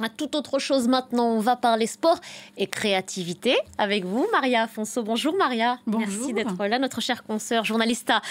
Tout autre chose maintenant, on va parler sport et créativité avec vous, Maria Afonso. Bonjour Maria, bonjour. Merci d'être là, notre chère consoeur, journaliste à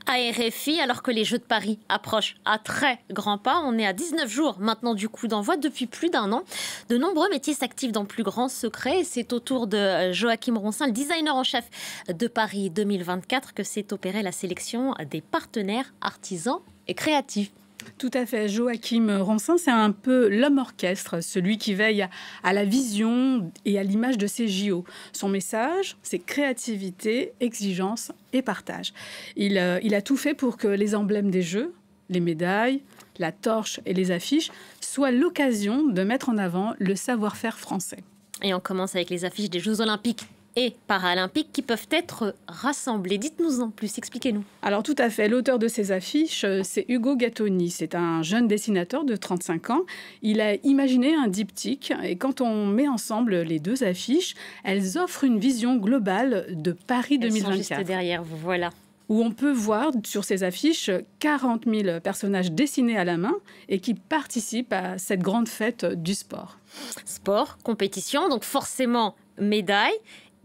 RFI. Alors que les Jeux de Paris approchent à très grands pas, on est à 19 jours maintenant du coup d'envoi depuis plus d'un an. De nombreux métiers s'activent dans le plus grand secret et c'est au tour de Joachim Ronsin, le designer en chef de Paris 2024, que s'est opérée la sélection des partenaires artisans et créatifs. Tout à fait. Joachim Ronsin, c'est un peu l'homme orchestre, celui qui veille à la vision et à l'image de ces JO. Son message, c'est créativité, exigence et partage. Il a tout fait pour que les emblèmes des Jeux, les médailles, la torche et les affiches soient l'occasion de mettre en avant le savoir-faire français. Et on commence avec les affiches des Jeux Olympiques et paralympiques qui peuvent être rassemblés. Dites-nous en plus, expliquez-nous. Alors tout à fait, l'auteur de ces affiches, c'est Ugo Gattoni. C'est un jeune dessinateur de 35 ans. Il a imaginé un diptyque et quand on met ensemble les deux affiches, elles offrent une vision globale de Paris 2024. Elles sont juste derrière vous, voilà. Où on peut voir sur ces affiches 40 000 personnages dessinés à la main et qui participent à cette grande fête du sport. Sport, compétition, donc forcément médaille.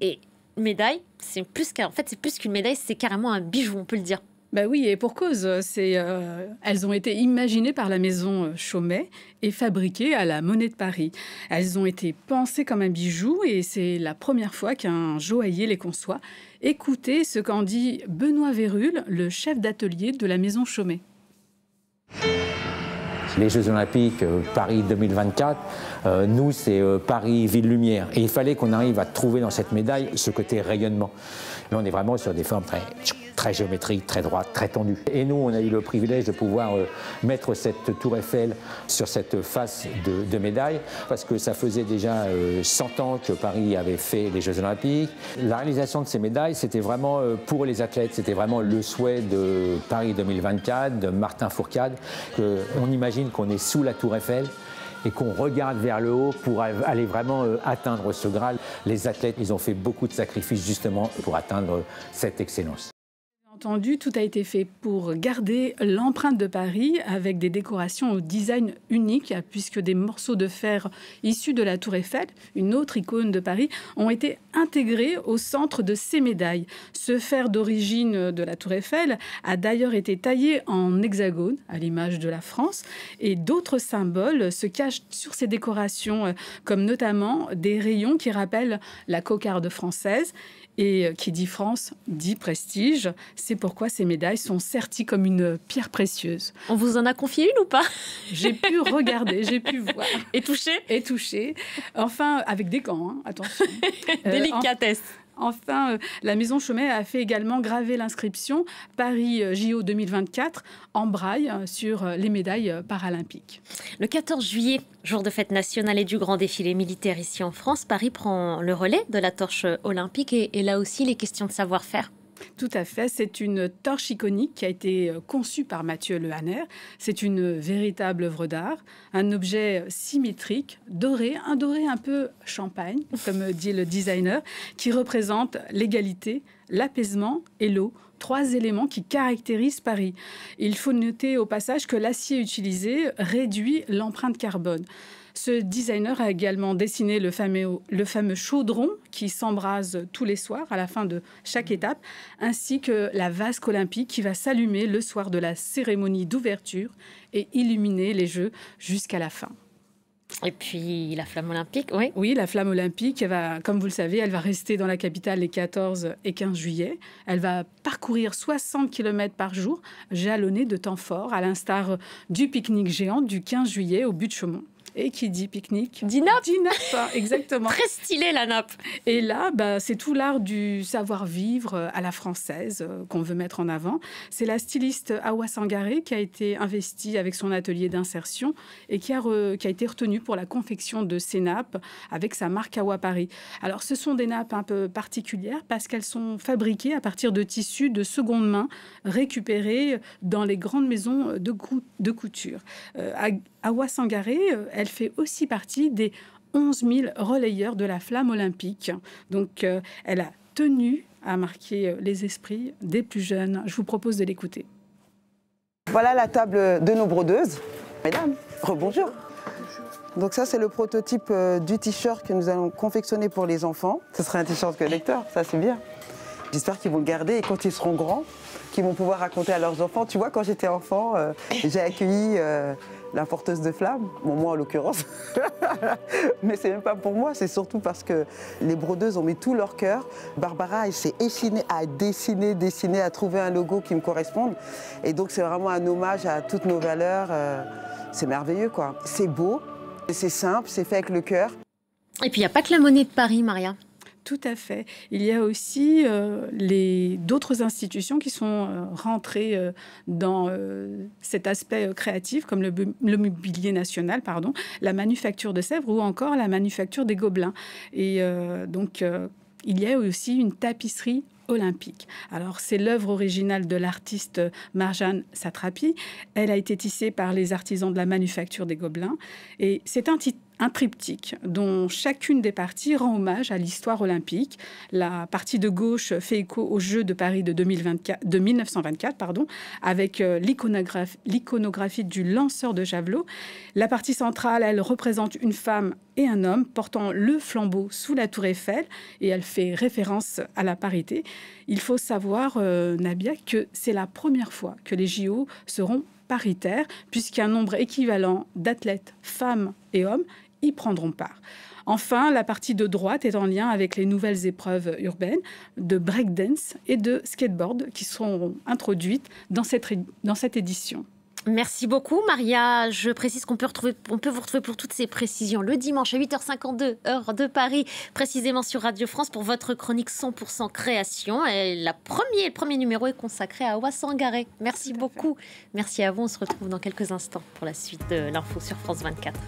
Et médaille, c'est plus qu'une médaille, c'est carrément un bijou, on peut le dire. Ben oui, et pour cause, elles ont été imaginées par la maison Chaumet et fabriquées à la Monnaie de Paris. Elles ont été pensées comme un bijou et c'est la première fois qu'un joaillier les conçoit. Écoutez ce qu'en dit Benoît Vérul, le chef d'atelier de la maison Chaumet. Les Jeux Olympiques Paris 2024, nous, c'est Paris Ville Lumière. Et il fallait qu'on arrive à trouver dans cette médaille ce côté rayonnement. Là, on est vraiment sur des formes très géométriques, très droites, très tendues. Et nous, on a eu le privilège de pouvoir mettre cette tour Eiffel sur cette face de médaille, parce que ça faisait déjà 100 ans que Paris avait fait les Jeux Olympiques. La réalisation de ces médailles, c'était vraiment pour les athlètes, c'était vraiment le souhait de Paris 2024, de Martin Fourcade, qu'on imagine qu'on est sous la tour Eiffel et qu'on regarde vers le haut pour aller vraiment atteindre ce Graal. Les athlètes, ils ont fait beaucoup de sacrifices justement pour atteindre cette excellence. Entendu, tout a été fait pour garder l'empreinte de Paris avec des décorations au design unique, puisque des morceaux de fer issus de la Tour Eiffel, une autre icône de Paris, ont été intégrés au centre de ces médailles. Ce fer d'origine de la Tour Eiffel a d'ailleurs été taillé en hexagone, à l'image de la France, et d'autres symboles se cachent sur ces décorations, comme notamment des rayons qui rappellent la cocarde française. Et qui dit France, dit prestige. C'est pourquoi ces médailles sont serties comme une pierre précieuse. On vous en a confié une ou pas? J'ai pu regarder, j'ai pu voir. Et toucher? Et toucher. Enfin, avec des gants, hein, attention. Délicatesse. Enfin, la maison Chaumet a fait également graver l'inscription Paris JO 2024 en braille sur les médailles paralympiques. Le 14 juillet, jour de fête nationale et du grand défilé militaire ici en France, Paris prend le relais de la torche olympique et là aussi les questions de savoir-faire. Tout à fait. C'est une torche iconique qui a été conçue par Mathieu Le Hanner. C'est une véritable œuvre d'art, un objet symétrique, doré, un doré un peu champagne, comme dit le designer, qui représente l'égalité, l'apaisement et l'eau. 3 éléments qui caractérisent Paris. Il faut noter au passage que l'acier utilisé réduit l'empreinte carbone. Ce designer a également dessiné le fameux chaudron qui s'embrase tous les soirs à la fin de chaque étape, ainsi que la vasque olympique qui va s'allumer le soir de la cérémonie d'ouverture et illuminer les Jeux jusqu'à la fin. Et puis la flamme olympique, oui. Oui, la flamme olympique, comme vous le savez, elle va rester dans la capitale les 14 et 15 juillet. Elle va parcourir 60 km par jour, jalonnée de temps forts, à l'instar du pique-nique géant du 15 juillet au but de Chaumont. Et qui dit pique-nique dit nappe. Dit nappe, exactement. Très stylé la nappe. Et là, c'est tout l'art du savoir-vivre à la française qu'on veut mettre en avant. C'est la styliste Awa Sangaré qui a été investie avec son atelier d'insertion et qui a été retenue pour la confection de ces nappes avec sa marque Awa Paris. Alors, ce sont des nappes un peu particulières parce qu'elles sont fabriquées à partir de tissus de seconde main récupérés dans les grandes maisons de couture. Awa Sangaré, elle fait aussi partie des 11 000 relayeurs de la flamme olympique. Donc, elle a tenu à marquer les esprits des plus jeunes. Je vous propose de l'écouter. Voilà la table de nos brodeuses. Mesdames, rebonjour. Donc ça, c'est le prototype du t-shirt que nous allons confectionner pour les enfants. Ce sera un t-shirt collector, ça c'est bien. J'espère qu'ils vont le garder et quand ils seront grands, qu'ils vont pouvoir raconter à leurs enfants. Tu vois, quand j'étais enfant, j'ai accueilli la porteuse de flammes, bon, moi en l'occurrence. Mais c'est même pas pour moi, c'est surtout parce que les brodeuses ont mis tout leur cœur. Barbara, elle s'est échinée à dessiner, à trouver un logo qui me corresponde. Et donc c'est vraiment un hommage à toutes nos valeurs. C'est merveilleux, quoi. C'est beau, c'est simple, c'est fait avec le cœur. Et puis il n'y a pas que la monnaie de Paris, Maria. Tout à fait. Il y a aussi d'autres institutions qui sont rentrées dans cet aspect créatif, comme le mobilier national, la manufacture de Sèvres ou encore la manufacture des Gobelins. Et il y a aussi une tapisserie olympique. Alors, c'est l'œuvre originale de l'artiste Marjane Satrapi. Elle a été tissée par les artisans de la manufacture des Gobelins. Et c'est un triptyque dont chacune des parties rend hommage à l'histoire olympique. La partie de gauche fait écho aux Jeux de Paris de 1924, avec l'iconographie du lanceur de javelot. La partie centrale, elle représente une femme et un homme portant le flambeau sous la tour Eiffel et elle fait référence à la parité. Il faut savoir, Nabia, que c'est la première fois que les JO seront paritaires, puisqu'un nombre équivalent d'athlètes, femmes et hommes, y prendront part. Enfin, la partie de droite est en lien avec les nouvelles épreuves urbaines de breakdance et de skateboard qui seront introduites dans cette édition. Merci beaucoup, Maria. Je précise qu'on peut vous retrouver pour toutes ces précisions le dimanche à 8h52, heure de Paris, précisément sur Radio France, pour votre chronique 100% création. Et le premier numéro est consacré à Awa Sangaré. Merci beaucoup. Merci à vous. On se retrouve dans quelques instants pour la suite de l'info sur France 24.